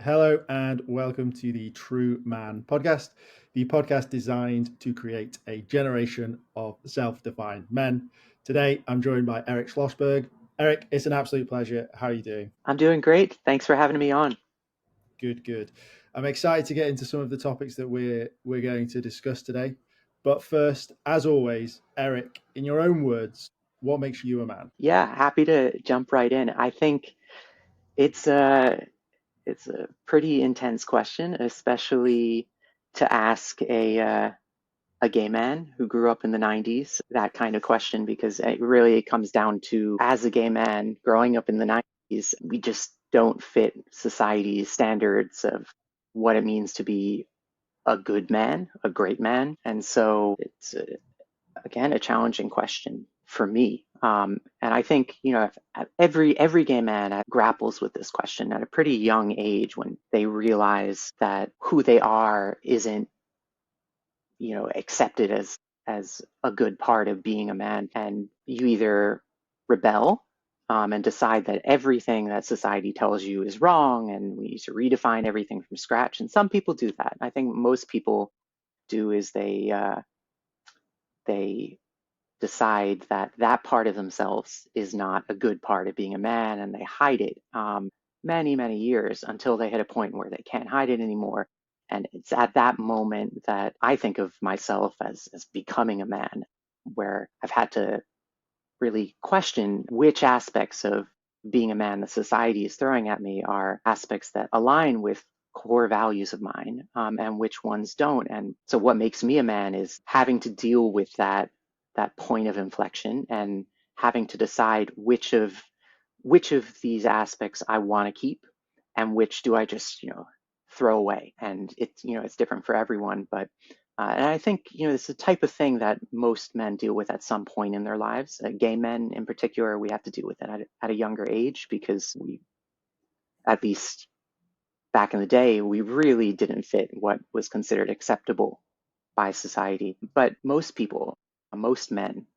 Hello and welcome to the TRUUMAN Podcast, the podcast designed to create a generation of self-defined men. Today, I'm joined by Eric Schlossberg. Eric, it's an absolute pleasure. How are you doing? I'm doing great. Thanks for having me on. Good, good. I'm excited to get into some of the topics that we're going to discuss today. But first, as always, Eric, in your own words, what makes you a man? Yeah, happy to jump right in. I think it's a pretty intense question, especially to ask a gay man who grew up in the 90s, that kind of question, because it comes down to, as a gay man growing up in the 90s, we just don't fit society's standards of what it means to be a good man, a great man. And so it's again, a challenging question for me. And I think, every gay man grapples with this question at a pretty young age when they realize that who they are isn't, accepted as a good part of being a man. And you either rebel and decide that everything that society tells you is wrong and we need to redefine everything from scratch. And some people do that. I think most people do is they decide that that part of themselves is not a good part of being a man, and they hide it many, many years until they hit a point where they can't hide it anymore. And it's at that moment that I think of myself as becoming a man, where I've had to really question which aspects of being a man that society is throwing at me are aspects that align with core values of mine, and which ones don't. And so what makes me a man is having to deal with that point of inflection and having to decide which of these aspects I want to keep and which do I just throw away. And it's different for everyone, but and I think it's the type of thing that most men deal with at some point in their lives. Gay men in particular, we have to deal with it at a younger age, because we, at least back in the day, we really didn't fit what was considered acceptable by society. But most people, most men,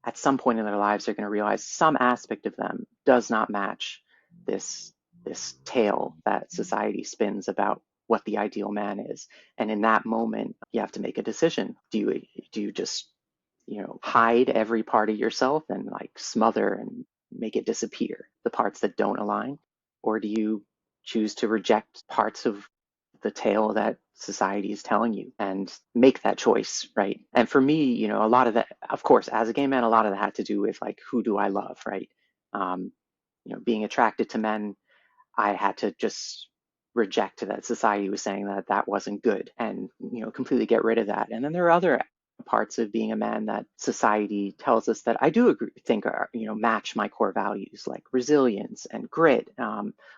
at some point in their lives, they're going to realize some aspect of them does not match this this tale that society spins about what the ideal man is. And in that moment, you have to make a decision. Do you just hide every part of yourself and like smother and make it disappear, the parts that don't align, or do you choose to reject parts of the tale that society is telling you and make that choice, right? And for me, a lot of that, of course, as a gay man, a lot of that had to do with like, who do I love, right? Um, being attracted to men, I had to just reject that society was saying that that wasn't good, and completely get rid of that. And then there are other parts of being a man that society tells us that I do think are match my core values, like resilience and grit,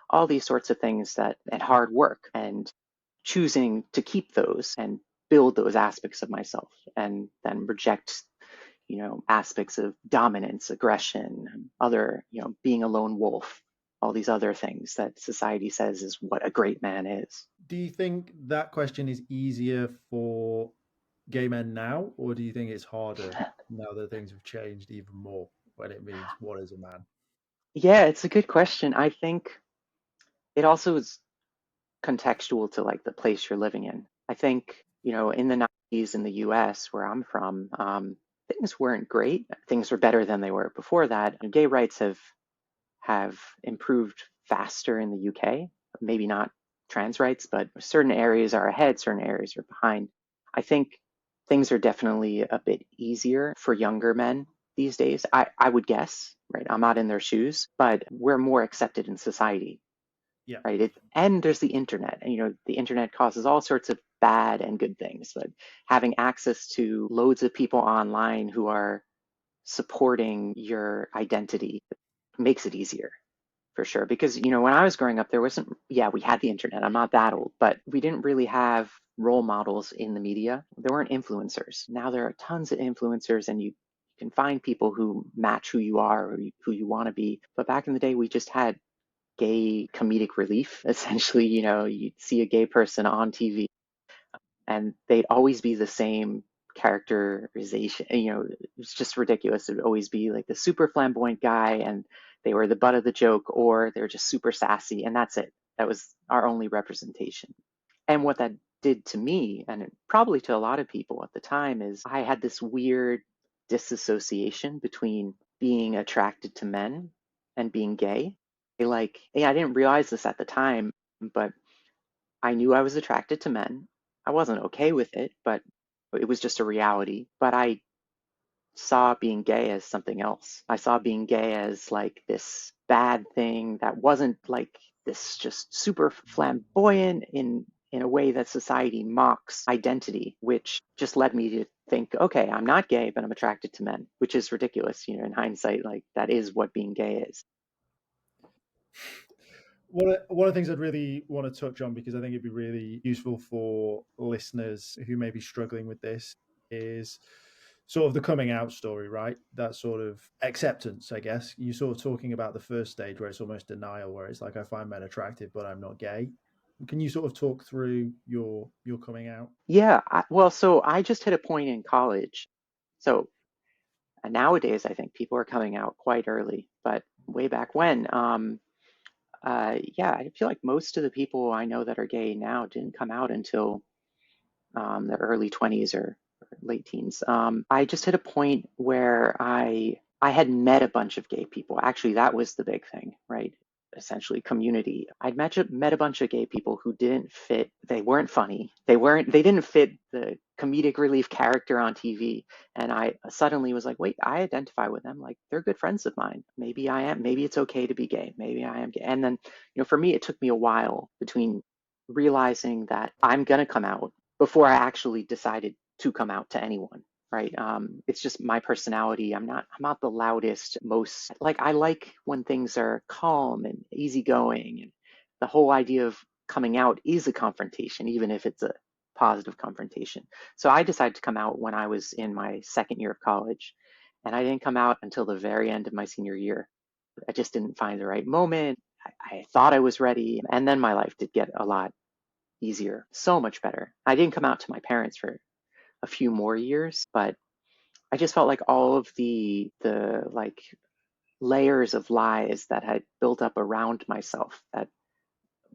all these sorts of things, that and hard work, and choosing to keep those and build those aspects of myself, and then reject aspects of dominance, aggression, other, being a lone wolf, all these other things that society says is what a great man is. Do you think that question is easier for gay men now, or do you think it's harder now that things have changed even more when it means what is a man? Yeah, it's a good question. I think it also is contextual to like the place you're living in. I think, in the 90s in the US, where I'm from, things weren't great. Things were better than they were before that. And gay rights have improved faster in the UK. Maybe not trans rights, but certain areas are ahead, certain areas are behind. I think things are definitely a bit easier for younger men these days. I would guess, right? I'm not in their shoes, but we're more accepted in society, Yeah. right? And there's the internet, and the internet causes all sorts of bad and good things, but having access to loads of people online who are supporting your identity makes it easier, for sure. Because when I was growing up, there wasn't, yeah, we had the internet, I'm not that old, but we didn't really have role models in the media. There weren't influencers. Now there are tons of influencers, and you can find people who match who you are, or who you want to be. But back in the day, we just had gay comedic relief. Essentially, you'd see a gay person on TV, and they'd always be the same characterization. It's just ridiculous. It would always be like the super flamboyant guy, and they were the butt of the joke, or they're just super sassy, and that's it. That was our only representation. And what that did to me, and probably to a lot of people at the time, is I had this weird disassociation between being attracted to men and being gay. Like, yeah, I didn't realize this at the time, but I knew I was attracted to men. I wasn't okay with it, but it was just a reality. But I saw being gay as something else. I saw being gay as like this bad thing that wasn't like this just super flamboyant in a way that society mocks identity, which just led me to think, okay, I'm not gay, but I'm attracted to men, which is ridiculous, in hindsight, like that is what being gay is. One of the things I'd really want to touch on, because I think it'd be really useful for listeners who may be struggling with this, is sort of the coming out story, right? That sort of acceptance, I guess. You're sort of talking about the first stage where it's almost denial, where it's like, I find men attractive, but I'm not gay. Can you sort of talk through your coming out? Yeah, well, so I just hit a point in college. So nowadays, I think people are coming out quite early, but way back when, yeah, I feel like most of the people I know that are gay now didn't come out until their early 20s or late teens. I just hit a point where I had met a bunch of gay people. Actually, that was the big thing, right? Essentially community. I'd met a bunch of gay people who didn't fit. They weren't funny. They didn't fit the comedic relief character on TV. And I suddenly was like, wait, I identify with them. Like they're good friends of mine. Maybe I am. Maybe it's okay to be gay. Maybe I am gay. And then, for me, it took me a while between realizing that I'm going to come out before I actually decided to come out to anyone. Right. It's just my personality. I'm not the loudest, most like I like when things are calm and easygoing. And the whole idea of coming out is a confrontation, even if it's a positive confrontation. So I decided to come out when I was in my second year of college. And I didn't come out until the very end of my senior year. I just didn't find the right moment. I thought I was ready. And then my life did get a lot easier, so much better. I didn't come out to my parents for a few more years, but I just felt like all of the like layers of lies that had built up around myself, that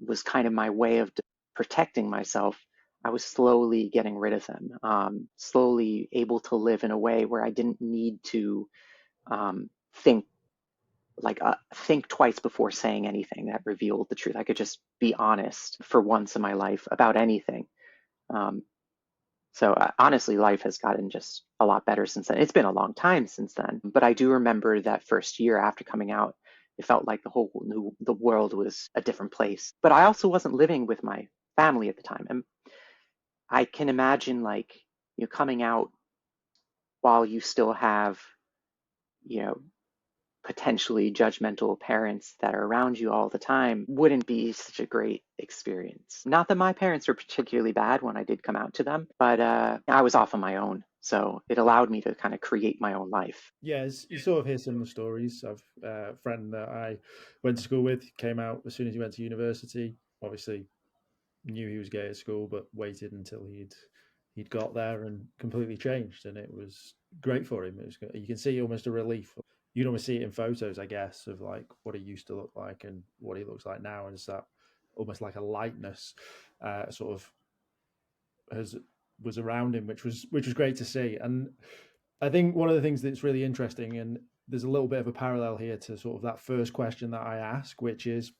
was kind of my way of protecting myself. I was slowly getting rid of them, slowly able to live in a way where I didn't need to think think twice before saying anything that revealed the truth. I could just be honest for once in my life about anything. Um, So honestly, life has gotten just a lot better since then. It's been a long time since then, but I do remember that first year after coming out, it felt like the world was a different place. But I also wasn't living with my family at the time, and I can imagine like coming out while you still have you know potentially judgmental parents that are around you all the time wouldn't be such a great experience. Not that my parents were particularly bad when I did come out to them, but I was off on my own. So it allowed me to kind of create my own life. Yeah, you sort of hear similar stories. I've a friend that I went to school with, came out as soon as he went to university. Obviously, knew he was gay at school, but waited until he'd got there and completely changed, and it was great for him. You can see almost a relief. You can almost see it in photos, I guess, of like what he used to look like and what he looks like now, and it's that almost like a lightness, sort of has was around him, which was great to see. And I think one of the things that's really interesting, and there's a little bit of a parallel here to sort of that first question that I ask, which is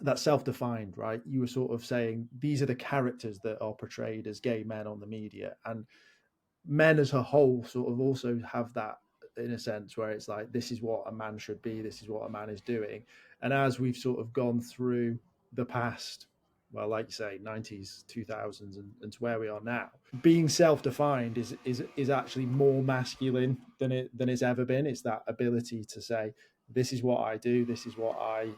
that self-defined, right? You were sort of saying these are the characters that are portrayed as gay men on the media, and men as a whole sort of also have that in a sense where it's like, this is what a man should be, this is what a man is doing. And as we've sort of gone through the past, well, like you say, 90s, 2000s, and to where we are now, being self-defined is actually more masculine than it's ever been. It's that ability to say, this is what I do, this is what I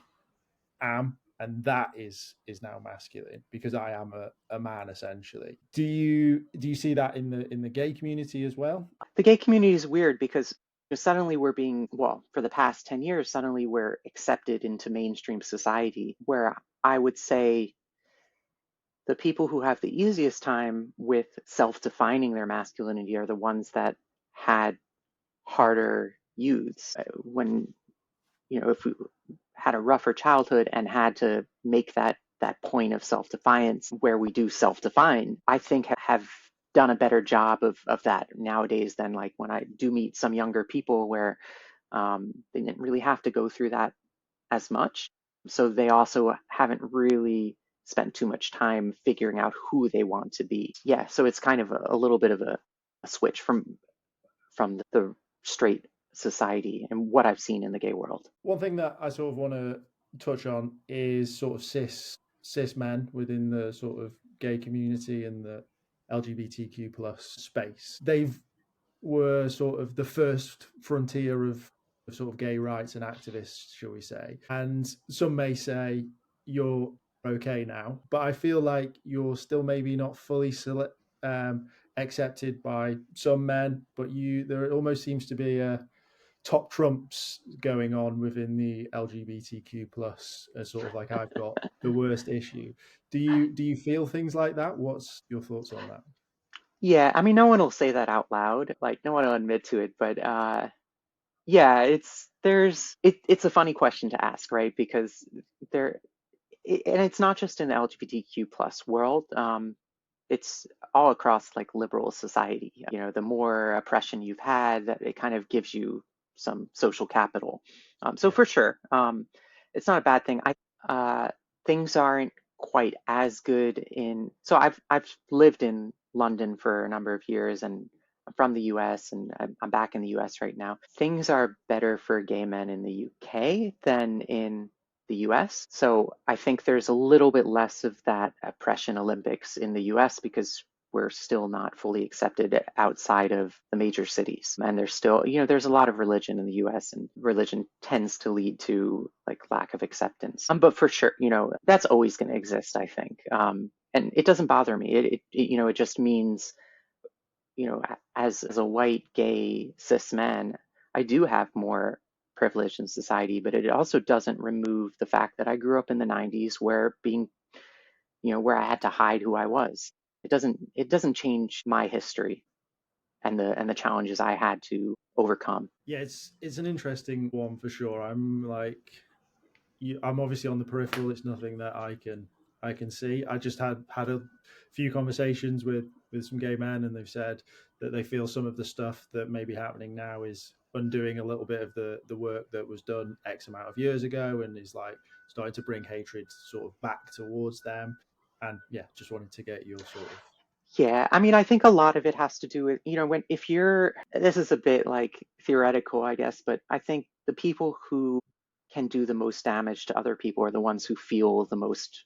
am, and that is now masculine because I am a man essentially. Do you see that in the gay community as well? The gay community is weird because suddenly we're being, well, for the past 10 years, suddenly we're accepted into mainstream society, where I would say the people who have the easiest time with self-defining their masculinity are the ones that had harder youths. When, if we had a rougher childhood and had to make that that point of self-defiance where we do self-define, I think have done a better job of that nowadays than like when I do meet some younger people where they didn't really have to go through that as much. So they also haven't really spent too much time figuring out who they want to be. Yeah, so it's kind of a little bit of a switch from the straight society and what I've seen in the gay world. One thing that I sort of want to touch on is sort of cis men within the sort of gay community and the LGBTQ plus space. They've were sort of the first frontier of sort of gay rights and activists, shall we say. And some may say you're okay now, but I feel like you're still maybe not fully accepted by some men, but there almost seems to be a top trumps going on within the LGBTQ plus, sort of like I've got the worst issue. Do you feel things like that? What's your thoughts on that? Yeah, I mean, no one will say that out loud, like no one will admit to it, but yeah, it's a funny question to ask, right? Because there, and it's not just in the LGBTQ plus world. It's all across like liberal society. You know, the more oppression you've had, that it kind of gives you some social capital. So Yeah. for sure, it's not a bad thing. Things aren't quite as good in. So I've lived in London for a number of years, and I'm from the US, and I'm back in the US right now. Things are better for gay men in the UK than in the US. So I think there's a little bit less of that oppression Olympics in the US because we're still not fully accepted outside of the major cities. And there's still, there's a lot of religion in the US, and religion tends to lead to like lack of acceptance. But for sure, that's always going to exist, I think. And it doesn't bother me. It just means, as a white, gay, cis man, I do have more privilege in society, but it also doesn't remove the fact that I grew up in the 90s where where I had to hide who I was. It doesn't change my history and the challenges I had to overcome. Yeah, it's an interesting one for sure. I'm obviously on the peripheral. It's nothing that I can see. I just had a few conversations with some gay men, and they've said that they feel some of the stuff that may be happening now is undoing a little bit of the work that was done X amount of years ago, and is like starting to bring hatred sort of back towards them. And yeah, just wanted to get your sort of Yeah, I mean, I think a lot of it has to do with, when if you're, this is a bit like theoretical, I guess, but I think the people who can do the most damage to other people are the ones who feel the most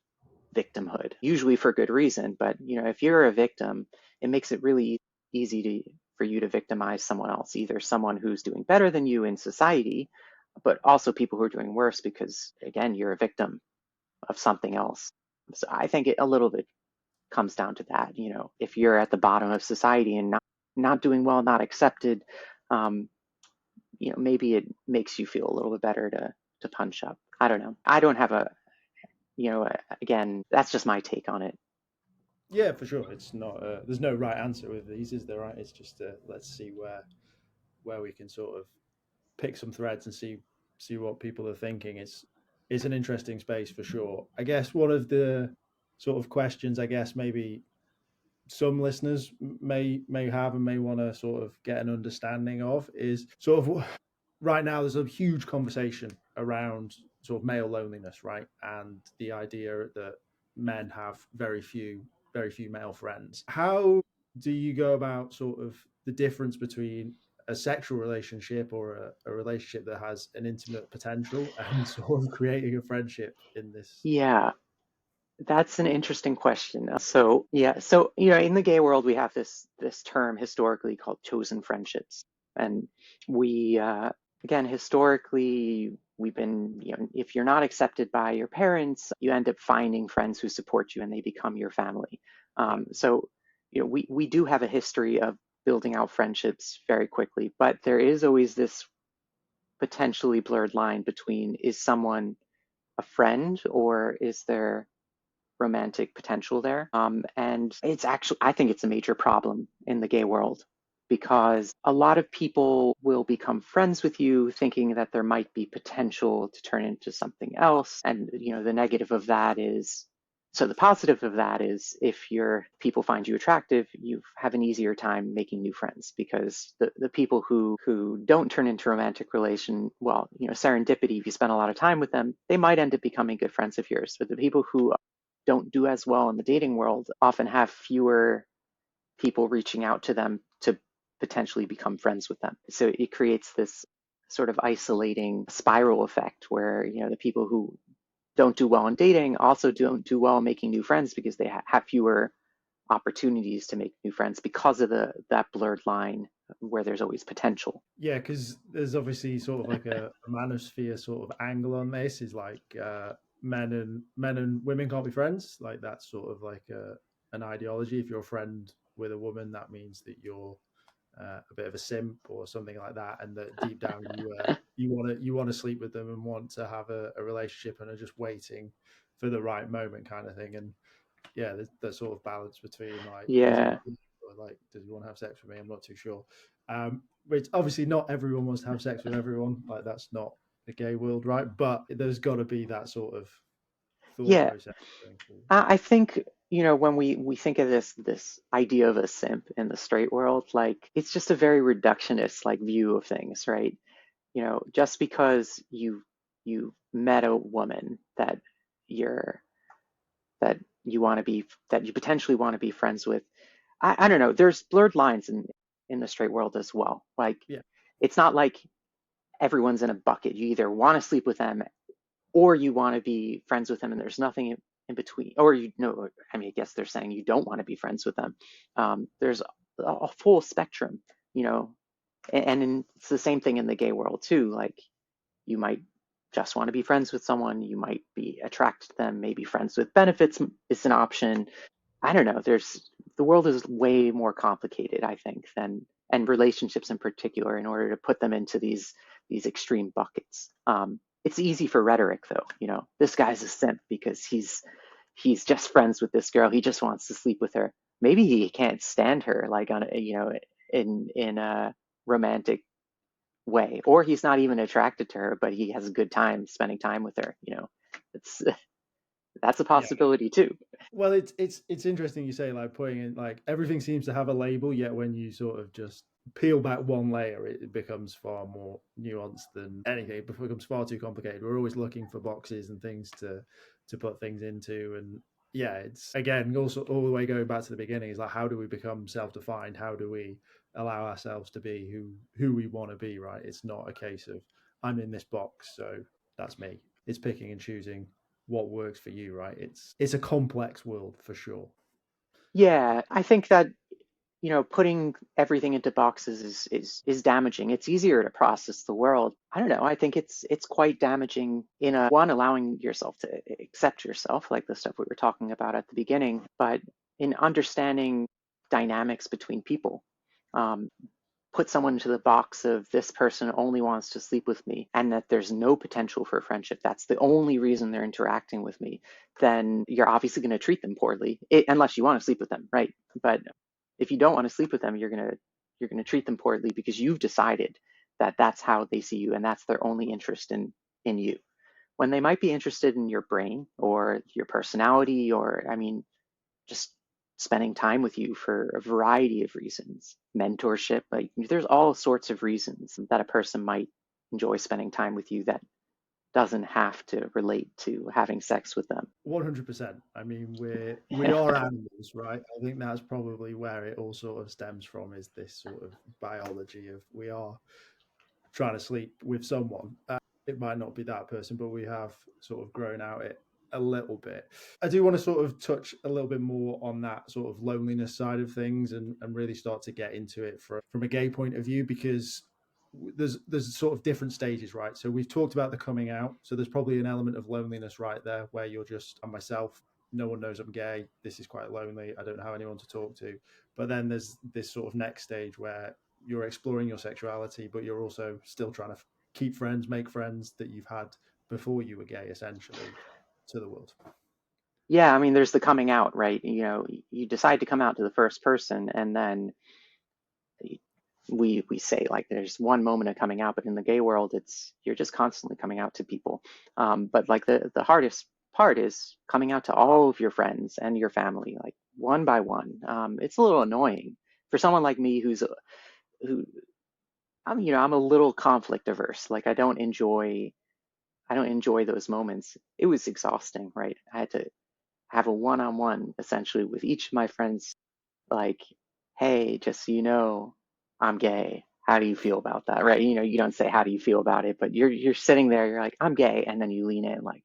victimhood, usually for good reason. But, if you're a victim, it makes it really easy for you to victimize someone else, either someone who's doing better than you in society, but also people who are doing worse because, again, you're a victim of something else. So I think a little bit comes down to that. If you're at the bottom of society and not doing well, not accepted, um, maybe it makes you feel a little bit better to punch up. I don't know. I don't have again, that's just my take on it. yeah, for sure. It's not there's no right answer with these, is there? Right? It's just let's see where we can sort of pick some threads and see what people are thinking. It's an interesting space for sure. I guess one of the sort of questions, I guess maybe some listeners may have and may want to sort of get an understanding of is sort of right now there's a huge conversation around sort of male loneliness, right? And the idea that men have very few male friends. How do you go about sort of the difference between a sexual relationship or a relationship that has an intimate potential and sort of creating a friendship in this? Yeah, that's an interesting question. So yeah, so in the gay world, we have this term historically called chosen friendships, and we again historically we've been if you're not accepted by your parents, you end up finding friends who support you, and they become your family. Yeah. So we do have a history of building out friendships very quickly, but there is always this potentially blurred line between is someone a friend or is there romantic potential there. And it's actually, I think it's a major problem in the gay world because a lot of people will become friends with you thinking that there might be potential to turn into something else. And, the negative of that is So the positive of that is if your people find you attractive, you have an easier time making new friends, because the people who don't turn into romantic relation, well, serendipity, if you spend a lot of time with them, they might end up becoming good friends of yours. But the people who don't do as well in the dating world often have fewer people reaching out to them to potentially become friends with them. So it creates this sort of isolating spiral effect where, the people who don't do well in dating also don't do well making new friends, because they have fewer opportunities to make new friends because of that blurred line where there's always potential. Yeah, because there's obviously sort of like a manosphere sort of angle on this. Is like men and women can't be friends. Like that's sort of like an ideology. If you're a friend with a woman, that means that you're a bit of a simp or something like that, and that deep down you want to sleep with them and want to have a relationship and are just waiting for the right moment, kind of thing. And yeah, there's that sort of balance between like, does he Yeah. want or like, does he want to have sex with me? I'm not too sure. Which obviously not everyone wants to have sex with everyone. Like that's not the gay world, right? But there's got to be that sort of thought Yeah. process going forward. I think, when we think of this idea of a simp in the straight world, like it's just a very reductionist like view of things, right? Just because you met a woman you're that that you potentially want to be friends with. I don't know. There's blurred lines in the straight world as well. Like Yeah, it's not like everyone's in a bucket. You either want to sleep with them or you want to be friends with them, and there's nothing in between. Or I mean, I guess they're saying you don't want to be friends with them. There's a full spectrum, you know, and it's the same thing in the gay world too. Like you might just want to be friends with someone, you might be attracted to them, maybe friends with benefits is an option. I don't know. The world is way more complicated, I think, and relationships in particular, in order to put them into these extreme buckets. It's easy for rhetoric, though. This guy's a simp because he's just friends with this girl. He just wants to sleep with her. Maybe he can't stand her, like on a, in a romantic way, or he's not even attracted to her, but he has a good time spending time with her. It's that's a yeah. possibility too. Well, it's interesting you say like putting in like everything seems to have a label, yet when you sort of just peel back one layer, it becomes far more nuanced than anything. It becomes far too complicated. We're always looking for boxes and things to put things into, and yeah, it's again also all the way going back to the beginning is like how do we become self-defined? How do we allow ourselves to be who we want to be? Right? It's not a case of I'm in this box, so that's me. It's picking and choosing what works for you, right? It's a complex world for sure. Yeah, I think that putting everything into boxes is damaging. It's easier to process the world. I don't know. I think it's quite damaging in a one, allowing yourself to accept yourself, like the stuff we were talking about at the beginning, but in understanding dynamics between people. Um, put someone into the box of this person only wants to sleep with me and that there's no potential for friendship, that's the only reason they're interacting with me, then you're obviously going to treat them poorly, unless you want to sleep with them, right? But if you don't want to sleep with them, you're going to treat them poorly because you've decided that that's how they see you and that's their only interest in you, when they might be interested in your brain or your personality, or I mean, just spending time with you for a variety of reasons. Mentorship, like there's all sorts of reasons that a person might enjoy spending time with you that doesn't have to relate to having sex with them. 100%. I mean, we are animals, right? I think that's probably where it all sort of stems from is this sort of biology of we are trying to sleep with someone. It might not be that person, but we have sort of grown out it a little bit. I do want to sort of touch a little bit more on that sort of loneliness side of things and really start to get into it from a gay point of view, because there's sort of different stages, right? So we've talked about the coming out. So there's probably an element of loneliness right there where you're just, I'm myself. No one knows I'm gay. This is quite lonely. I don't have anyone to talk to. But then there's this sort of next stage where you're exploring your sexuality, but you're also still trying to keep friends, make friends that you've had before you were gay, essentially, to the world. Yeah, I mean, there's the coming out, right? You decide to come out to the first person, and then we say like there's one moment of coming out, but in the gay world, it's you're just constantly coming out to people. But like the hardest part is coming out to all of your friends and your family, like one by one. It's a little annoying for someone like me who I'm a little conflict averse. Like I don't enjoy those moments. It was exhausting, right? I had to have a one-on-one essentially with each of my friends, like, hey, just so you know, I'm gay. How do you feel about that? Right? You don't say how do you feel about it, but you're sitting there, you're like, I'm gay, and then you lean in, like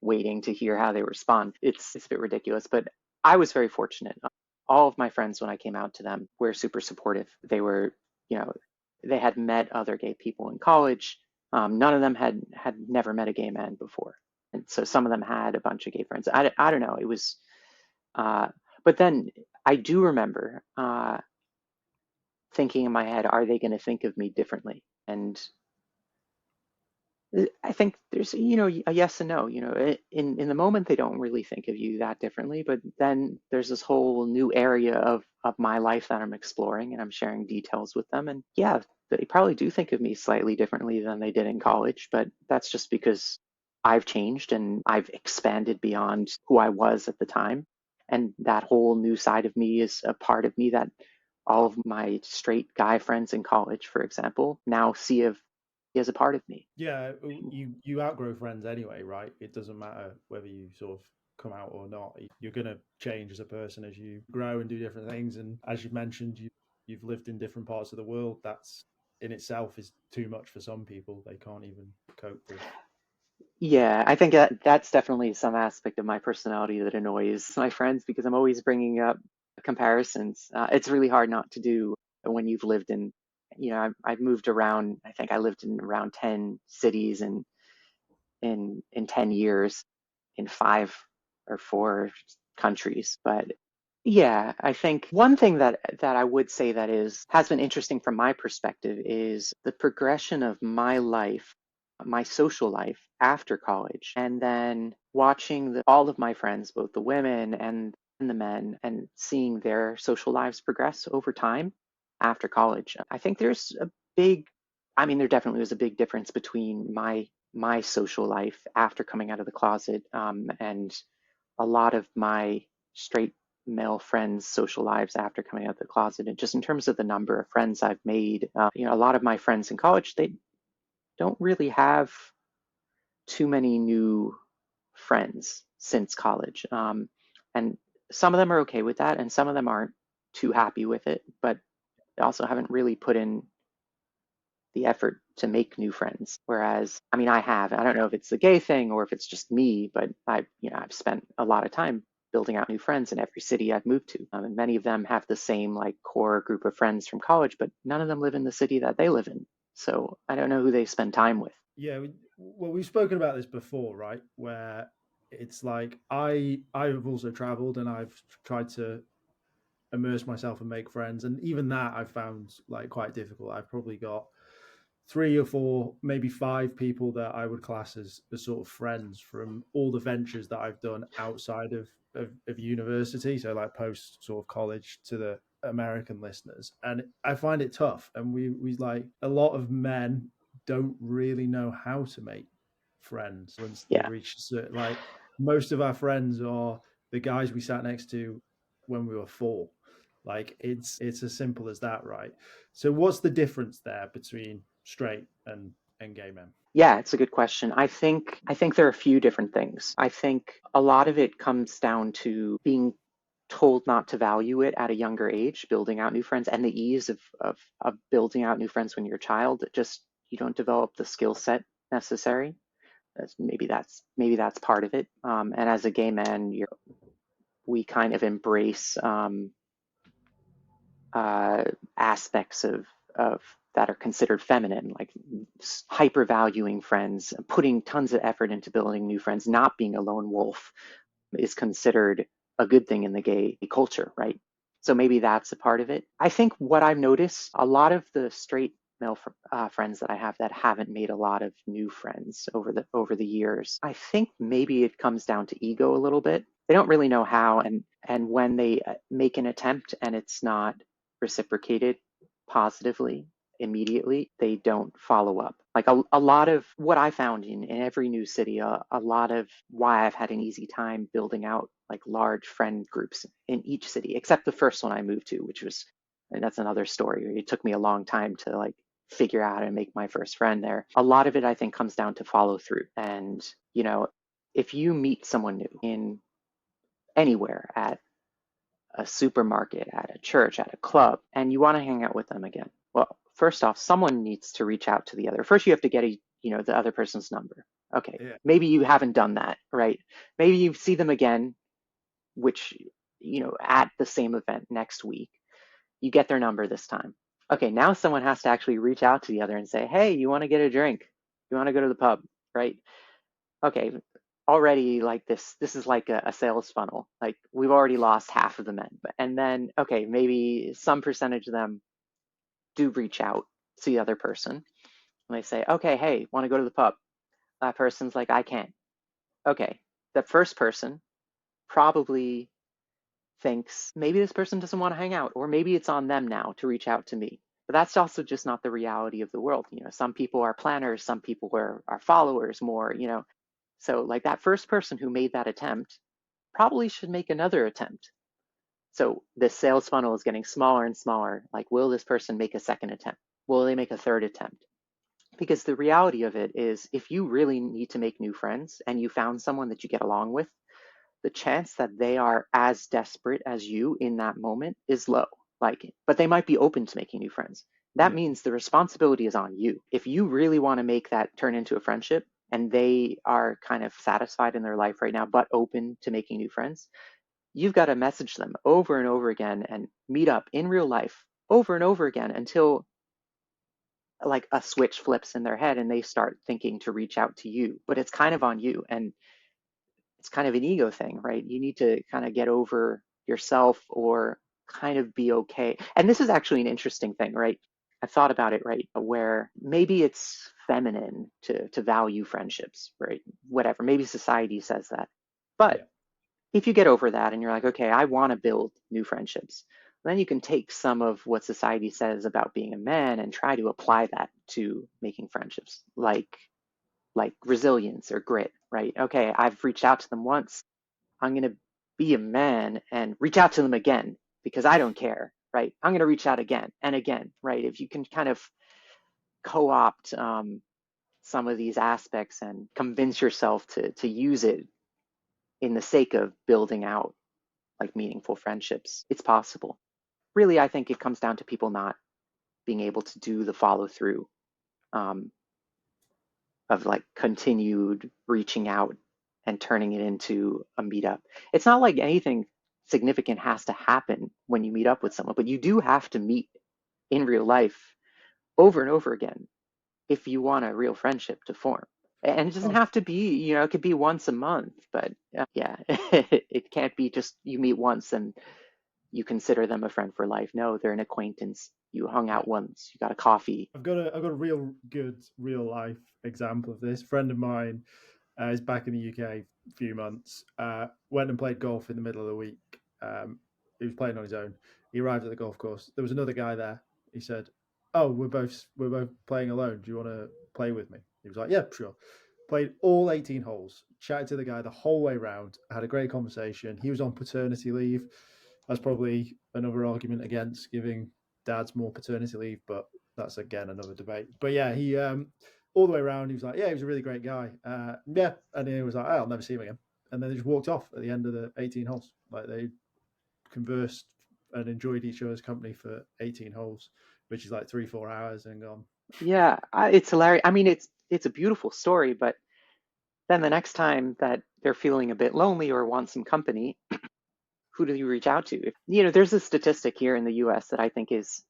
waiting to hear how they respond. It's a bit ridiculous, but I was very fortunate. All of my friends, when I came out to them, were super supportive. You know, they had met other gay people in college. None of them had never met a gay man before, and so some of them had a bunch of gay friends. I don't know. It was, uh, but then I do remember thinking in my head, are they going to think of me differently? And I think there's, a yes and no. In the moment, they don't really think of you that differently, but then there's this whole new area of my life that I'm exploring, and I'm sharing details with them. And yeah, they probably do think of me slightly differently than they did in college, but that's just because I've changed and I've expanded beyond who I was at the time. And that whole new side of me is a part of me that all of my straight guy friends in college, for example, now see as a part of me. Yeah, you outgrow friends anyway, right? It doesn't matter whether you sort of come out or not. You're gonna change as a person as you grow and do different things. And as you mentioned, you've lived in different parts of the world. That's in itself is too much for some people. They can't even cope with. Yeah, I think that's definitely some aspect of my personality that annoys my friends because I'm always bringing up comparisons. It's really hard not to do when you've lived in, I've moved around. I think I lived in around 10 cities in 10 years in 5 or 4 countries. But yeah, I think one thing that I would say that has been interesting from my perspective is the progression of my life, my social life after college, and then watching all of my friends, both the women and the men, and seeing their social lives progress over time after college. I think big, there definitely was a big difference between my social life after coming out of the closet, and a lot of my straight male friends' social lives after coming out of the closet. And just in terms of the number of friends I've made, a lot of my friends in college, they don't really have too many new friends since college. And some of them are okay with that, and some of them aren't too happy with it, but they also haven't really put in the effort to make new friends. Whereas, I don't know if it's the gay thing or if it's just me, but I've spent a lot of time building out new friends in every city I've moved to. And many of them have the same like core group of friends from college, but none of them live in the city that they live in. So I don't know who they spend time with. Yeah, well, we've spoken about this before, right? Where it's like I've also traveled and I've tried to immerse myself and make friends, and even that I've found like quite difficult. I've probably got 3 or 4, maybe 5 people that I would class as sort of friends from all the ventures that I've done outside of university. So like post sort of college to the American listeners. And I find it tough. And we like a lot of men don't really know how to make friends once they've Yeah. reached certain, like most of our friends are the guys we sat next to when we were 4. Like it's as simple as that, right? So what's the difference there between straight and gay men? Yeah, it's a good question. I think there are a few different things. I think a lot of it comes down to being told not to value it at a younger age, building out new friends, and the ease of building out new friends when you're a child. Just you don't develop the skill set necessary. Maybe that's part of it. And as a gay man, we kind of embrace uh, aspects of that are considered feminine, like hyper valuing friends, putting tons of effort into building new friends, not being a lone wolf is considered a good thing in the gay culture, right? So maybe that's a part of it. I think what I've noticed, a lot of the straight male friends that I have that haven't made a lot of new friends over the years, I think maybe it comes down to ego a little bit. They don't really know how, and when they make an attempt and it's not reciprocated positively, immediately, they don't follow up. Like a lot of what I found in every new city, a lot of why I've had an easy time building out like large friend groups in each city, except the first one I moved to, which was, and that's another story. It took me a long time to like figure out how to make my first friend there. A lot of it, I think, comes down to follow through. And, if you meet someone new in anywhere, at a supermarket, at a church, at a club, and you want to hang out with them again, well, first off, someone needs to reach out to the other. First, you have to get the other person's number. Okay, Yeah. maybe you haven't done that, right? Maybe you see them again, which, at the same event next week. You get their number this time. Okay, now someone has to actually reach out to the other and say, hey, you want to get a drink? You want to go to the pub, right? Okay, already like this is like a sales funnel. Like we've already lost half of the men. And then, okay, maybe some percentage of them do reach out to the other person. And they say, okay, hey, want to go to the pub? That person's like, I can't. Okay, that first person probably thinks maybe this person doesn't want to hang out, or maybe it's on them now to reach out to me. But that's also just not the reality of the world. Some people are planners, some people are followers more, So like that first person who made that attempt probably should make another attempt. So the sales funnel is getting smaller and smaller. Like, will this person make a second attempt? Will they make a third attempt? Because the reality of it is, if you really need to make new friends and you found someone that you get along with, the chance that they are as desperate as you in that moment is low. But they might be open to making new friends. That Yeah. means the responsibility is on you. If you really want to make that turn into a friendship and they are kind of satisfied in their life right now, but open to making new friends, you've got to message them over and over again and meet up in real life over and over again until like a switch flips in their head and they start thinking to reach out to you. But it's kind of on you. And it's kind of an ego thing, right? You need to kind of get over yourself or kind of be okay. And this is actually an interesting thing, right? I've thought about it, right? Where maybe it's feminine to value friendships, right? Whatever. Maybe society says that. But Yeah. if you get over that and you're like, okay, I want to build new friendships, then you can take some of what society says about being a man and try to apply that to making friendships, like resilience or grit, right? Okay, I've reached out to them once. I'm going to be a man and reach out to them again because I don't care, right? I'm going to reach out again and again, right? If you can kind of co opt some of these aspects and convince yourself to use it in the sake of building out like meaningful friendships, it's possible. Really, I think it comes down to people not being able to do the follow through um, of like continued reaching out and turning it into a meetup. It's not like anything significant has to happen when you meet up with someone, but you do have to meet in real life over and over again if you want a real friendship to form. And it doesn't Oh, have to be, it could be once a month, but yeah, it can't be just you meet once and you consider them a friend for life. No, they're an acquaintance. You hung yeah. out once, you got a coffee. I've got a real good real life example of this. A friend of mine is back in the UK a few months. Went and played golf in the middle of the week. He was playing on his own. He arrived at the golf course. There was another guy there. He said, "Oh, we're both playing alone. Do you want to play with me?" He was like, "Yeah, sure." Played all 18 holes. Chatted to the guy the whole way round. Had a great conversation. He was on paternity leave. That's probably another argument against giving dads more paternity leave, but that's again another debate. But yeah, he all the way around, he was like, yeah, he was a really great guy. Yeah, and he was like, I'll never see him again. And then they just walked off at the end of the 18 holes. Like they conversed and enjoyed each other's company for 18 holes, which is like 3-4 hours and gone. Yeah, it's hilarious. I mean, it's a beautiful story, but then the next time that they're feeling a bit lonely or want some company, who do you reach out to? There's a statistic here in the US that I think is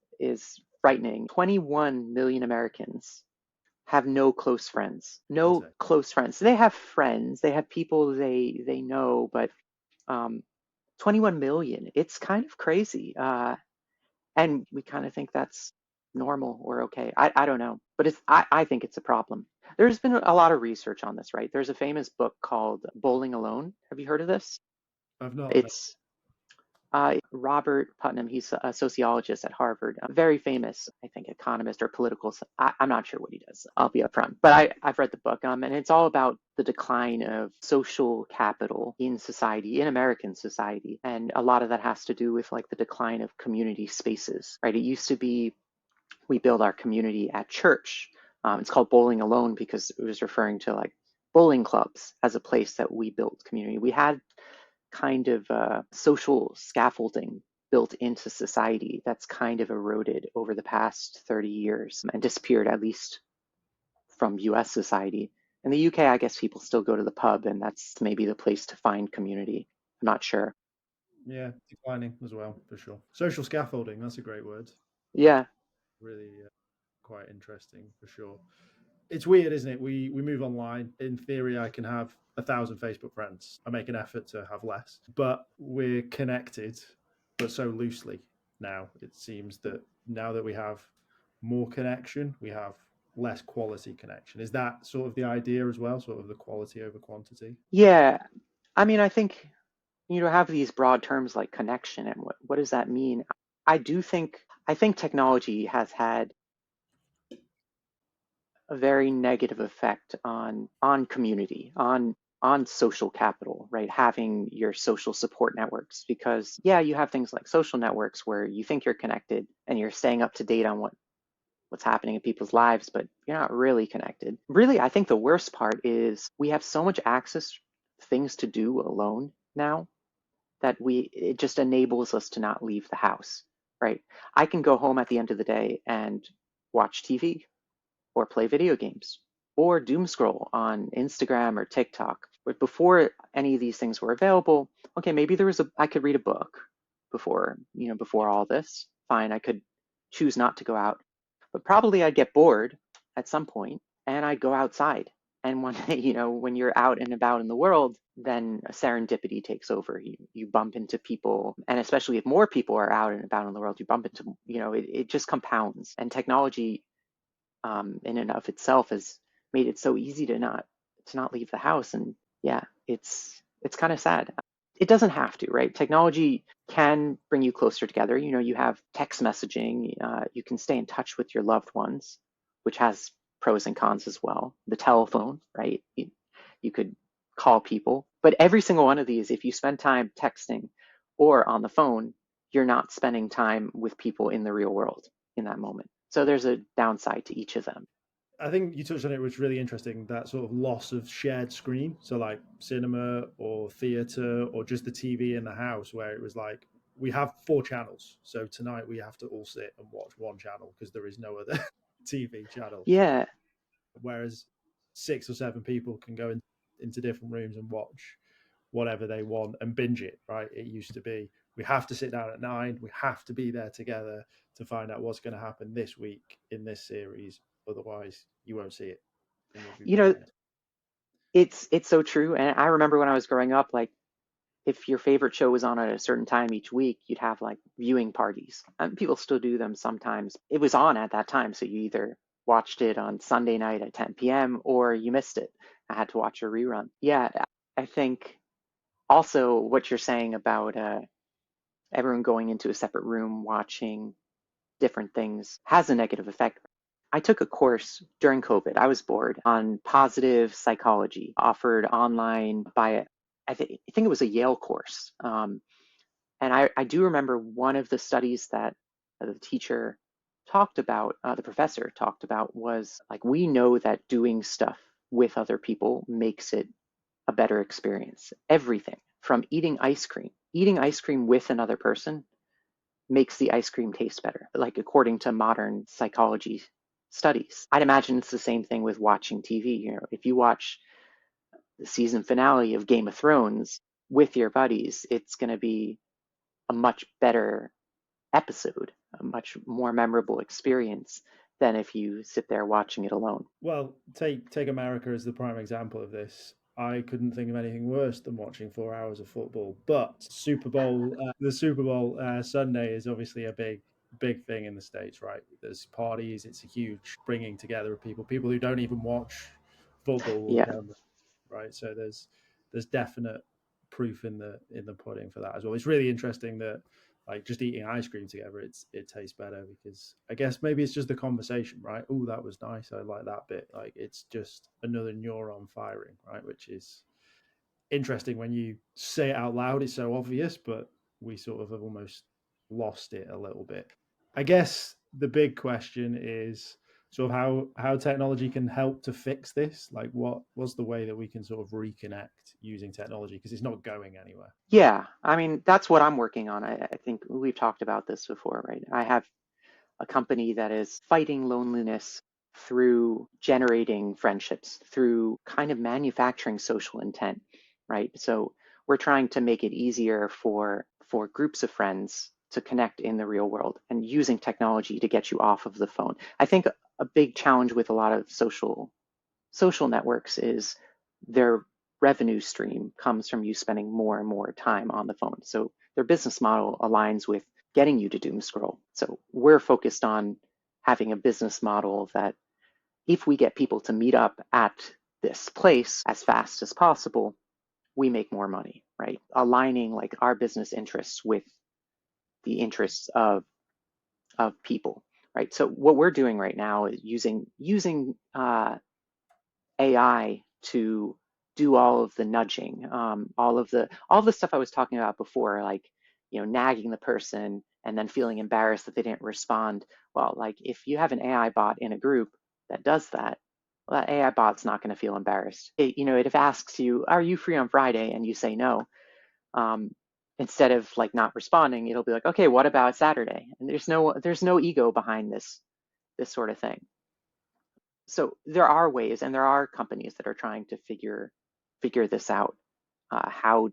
frightening. 21 million Americans have no close friends. That's No it. close friends. They have friends, they have people they know, but um 21 million, it's kind of crazy. And we kind of think that's normal or okay. I don't know, but I think it's a problem. There's been a lot of research on this, right? There's a famous book called Bowling Alone. Have you heard of this? I've not. No. It's Robert Putnam, he's a sociologist at Harvard, a very famous, I think, economist or political. I'm not sure what he does. I'll be upfront, but I've read the book, and it's all about the decline of social capital in society, in American society, and a lot of that has to do with like the decline of community spaces. Right? It used to be we build our community at church. It's called bowling alone because it was referring to like bowling clubs as a place that we built community. We had kind of social scaffolding built into society that's kind of eroded over the past 30 years and disappeared, at least from US society. In the UK, I guess people still go to the pub, and that's maybe the place to find community. I'm not sure. Yeah, declining as well, for sure. Social scaffolding, that's a great word. Yeah. Really quite interesting, for sure. It's weird, isn't it? We move online. In theory, I can have 1,000 Facebook friends. I make an effort to have less, but we're connected, but so loosely now. It seems that now that we have more connection, we have less quality connection. Is that sort of the idea as well? Sort of the quality over quantity? Yeah. I mean, I think, have these broad terms like connection and what does that mean? I do think, I think technology has had a very negative effect on community, on social capital, right? Having your social support networks, because yeah, you have things like social networks where you think you're connected and you're staying up to date on what's happening in people's lives, but you're not really connected. Really, I think the worst part is we have so much access to things to do alone now that it just enables us to not leave the house, right? I can go home at the end of the day and watch TV or play video games or doom scroll on Instagram or TikTok. But before any of these things were available, okay, maybe I could read a book before all this. Fine, I could choose not to go out, but probably I'd get bored at some point and I'd go outside. And when you're out and about in the world, then a serendipity takes over. You bump into people, and especially if more people are out and about in the world, you bump into, it just compounds. And technology in and of itself has made it so easy to not leave the house. And yeah, it's kind of sad. It doesn't have to, right? Technology can bring you closer together. You have text messaging. You can stay in touch with your loved ones, which has pros and cons as well. The telephone, right? You could call people, but every single one of these, if you spend time texting or on the phone, you're not spending time with people in the real world in that moment. So there's a downside to each of them. I think you touched on it, which was really interesting, that sort of loss of shared screen. So like cinema or theater or just the TV in the house, where it was like, we have 4 channels. So tonight we have to all sit and watch one channel because there is no other TV channel. Yeah. Whereas 6 or 7 people can go into different rooms and watch whatever they want and binge it, right? It used to be, we have to sit down at 9, we have to be there together to find out what's going to happen this week in this series. Otherwise, you won't see it and you'll be You know, behind. it's so true. And I remember when I was growing up, like if your favorite show was on at a certain time each week, you'd have like viewing parties. And people still do them sometimes. It was on at that time, so you either watched it on Sunday night at 10 p.m. or you missed it. I had to watch a rerun. Yeah, I think also what you're saying about everyone going into a separate room watching different things has a negative effect. I took a course during COVID. I was bored on positive psychology offered online by, I think it was a Yale course. And I do remember one of the studies that the teacher talked about, the professor talked about, was like, we know that doing stuff with other people makes it a better experience. Everything from eating ice cream with another person makes the ice cream taste better, like according to modern psychology studies. I'd imagine it's the same thing with watching TV. If you watch the season finale of Game of Thrones with your buddies, it's going to be a much better episode, a much more memorable experience than if you sit there watching it alone. Well, take America as the prime example of this. I couldn't think of anything worse than watching 4 hours of football. But the Super Bowl Sunday is obviously a big thing in the States, right? There's parties. It's a huge bringing together of people who don't even watch football will Yeah. come, right? So there's definite proof in the pudding for that as well. It's really interesting that like just eating ice cream together, it tastes better because I guess maybe it's just the conversation, right? Oh, that was nice. I like that bit. Like it's just another neuron firing, right? Which is interesting when you say it out loud. It's so obvious, but we sort of have almost lost it a little bit. I guess the big question is sort of how technology can help to fix this. Like, what's the way that we can sort of reconnect using technology because it's not going anywhere. Yeah, I mean, that's what I'm working on. I think we've talked about this before, right? I have a company that is fighting loneliness through generating friendships, through kind of manufacturing social intent, right? So we're trying to make it easier for groups of friends to connect in the real world and using technology to get you off of the phone. I think a big challenge with a lot of social networks is their revenue stream comes from you spending more and more time on the phone. So their business model aligns with getting you to doom scroll. So we're focused on having a business model that if we get people to meet up at this place as fast as possible, we make more money, right? Aligning like our business interests with the interests of people, right? So what we're doing right now is using AI to do all of the nudging, all the stuff I was talking about before, like nagging the person and then feeling embarrassed that they didn't respond. Well, like if you have an AI bot in a group that does that, well, that AI bot's not going to feel embarrassed. It asks you, "Are you free on Friday?" and you say no. Um, Instead of like not responding, it'll be like, "Okay, what about Saturday?" And there's no ego behind this sort of thing. So there are ways, and there are companies that are trying to figure this out, how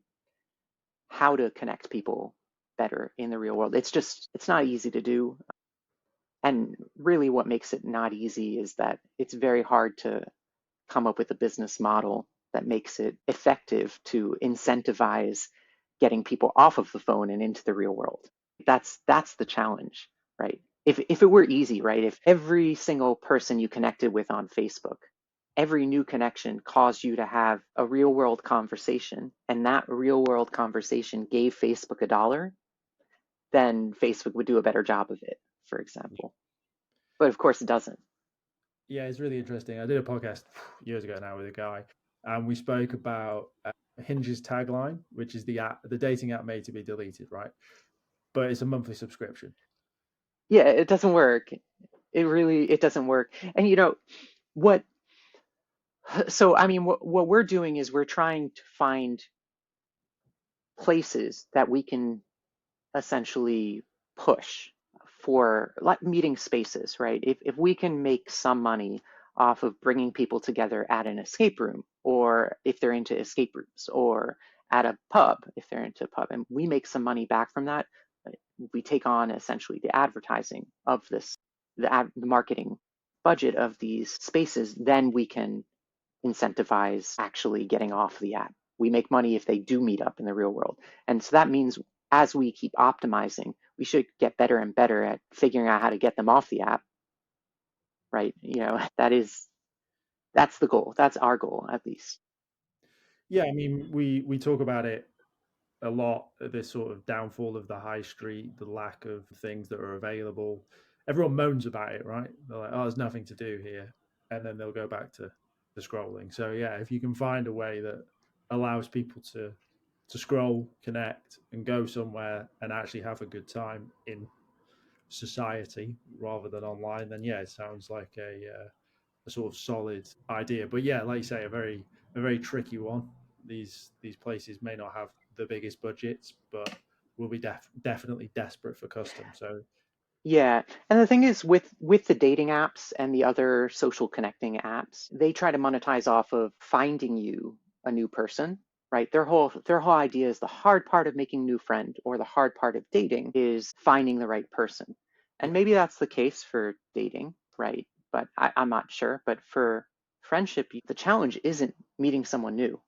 to connect people better in the real world. It's not easy to do, and really, what makes it not easy is that it's very hard to come up with a business model that makes it effective to incentivize getting people off of the phone and into the real world. That's the challenge, right? If it were easy, right? If every single person you connected with on Facebook, every new connection caused you to have a real world conversation, and that real world conversation gave Facebook $1, then Facebook would do a better job of it, for example. But of course it doesn't. Yeah, it's really interesting. I did a podcast years ago now with a guy, and we spoke about Hinge's tagline, which is the dating app made to be deleted, right? But it's a monthly subscription. Yeah, it doesn't work. It doesn't work. And what so I mean what we're doing is we're trying to find places that we can essentially push for like meeting spaces, right? If we can make some money off of bringing people together at an escape room, or if they're into escape rooms, or at a pub, if they're into a pub, and we make some money back from that, we take on essentially the advertising of the marketing budget of these spaces, then we can incentivize actually getting off the app. We make money if they do meet up in the real world. And so that means as we keep optimizing, we should get better and better at figuring out how to get them off the app, right? That's the goal. That's our goal, at least. Yeah, I mean, we talk about it a lot, this sort of downfall of the high street, the lack of things that are available. Everyone moans about it, right? They're like, oh, there's nothing to do here. And then they'll go back to the scrolling. So yeah, if you can find a way that allows people to scroll, connect, and go somewhere and actually have a good time in society rather than online, then yeah, it sounds like a sort of solid idea. But yeah, like you say, a very tricky one. These places may not have the biggest budgets, but will be definitely desperate for custom. So Yeah, and the thing is with the dating apps and the other social connecting apps, they try to monetize off of finding you a new person, right? Their whole idea is the hard part of making a new friend or the hard part of dating is finding the right person. And yeah, maybe that's the case for dating, right? But I'm not sure. But for friendship, the challenge isn't meeting someone new.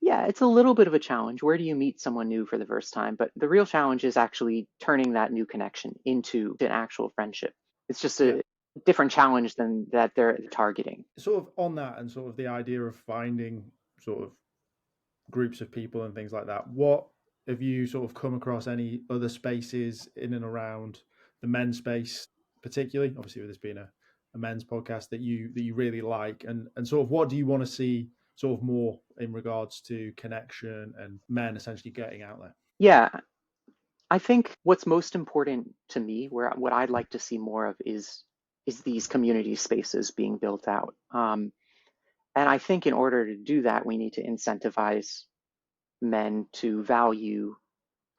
Yeah, it's a little bit of a challenge. Where do you meet someone new for the first time? But the real challenge is actually turning that new connection into an actual friendship. It's just yeah. a different challenge than that they're targeting. Sort of on that, and sort of the idea of finding sort of groups of people and things like that. What have you sort of come across any other spaces in and around the men's space, particularly? Obviously, with this being a men's podcast that you really like, and sort of what do you want to see sort of more in regards to connection and men essentially getting out there? Yeah, I think what's most important to me, where what I'd like to see more of is these community spaces being built out. And I think in order to do that, we need to incentivize men to value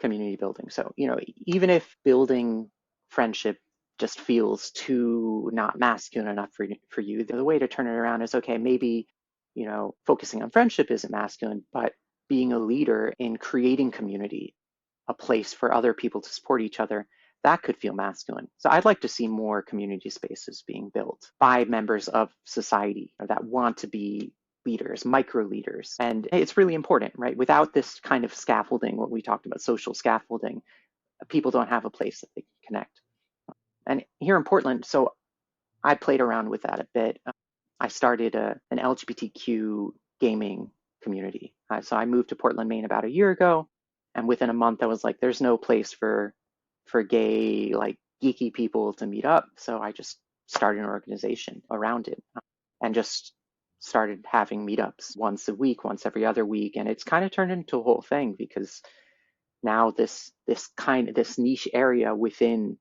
community building. So, even if building friendship just feels too not masculine enough for you, the way to turn it around is okay, maybe, focusing on friendship isn't masculine, but being a leader in creating community, a place for other people to support each other, that could feel masculine. So I'd like to see more community spaces being built by members of society that want to be leaders, micro leaders. And it's really important, right? Without this kind of scaffolding, what we talked about, social scaffolding, people don't have a place that they can connect. And here in Portland, so I played around with that a bit. I started an LGBTQ gaming community. So I moved to Portland, Maine about a year ago. And within a month, I was like, there's no place for gay, like geeky people to meet up. So I just started an organization around it and just started having meetups once a week, once every other week. And it's kind of turned into a whole thing because now this niche area within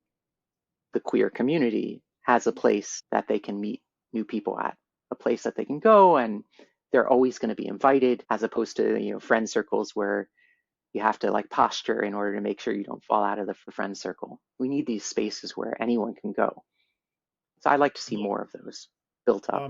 the queer community has a place that they can meet new people at, a place that they can go and they're always going to be invited, as opposed to, friend circles where you have to like posture in order to make sure you don't fall out of the friend circle. We need these spaces where anyone can go. So I'd like to see more of those built up.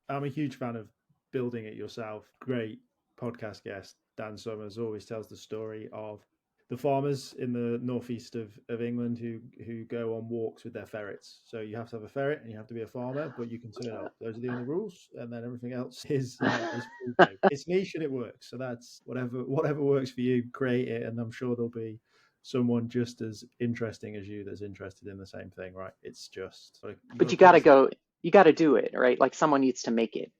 I'm a huge fan of building it yourself. Great podcast guest, Dan Summers, always tells the story of the farmers in the northeast of England who go on walks with their ferrets. So you have to have a ferret and you have to be a farmer, but you can turn up. Those are the only rules, and then everything else is free game. It's niche and it works. So that's whatever works for you, create it, and I'm sure there'll be someone just as interesting as you that's interested in the same thing, right? It's just but you got to go, you got to do it, right? Like someone needs to make it.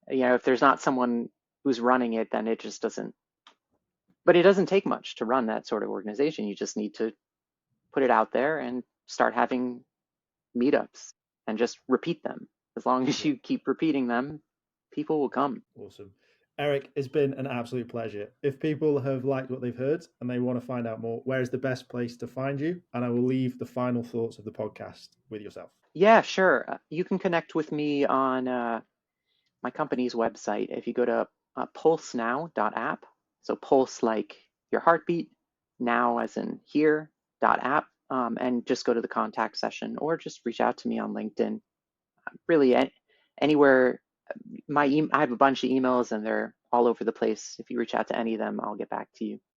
If there's not someone who's running it, then it just doesn't. But it doesn't take much to run that sort of organization. You just need to put it out there and start having meetups and just repeat them. As long as you keep repeating them, people will come. Awesome. Eric, it's been an absolute pleasure. If people have liked what they've heard and they want to find out more, where is the best place to find you? And I will leave the final thoughts of the podcast with yourself. Yeah, sure. You can connect with me on my company's website. If you go to pulsenow.app, so pulse like your heartbeat, now as in here.app, and just go to the contact session or just reach out to me on LinkedIn. Really, anywhere. I have a bunch of emails and they're all over the place. If you reach out to any of them, I'll get back to you.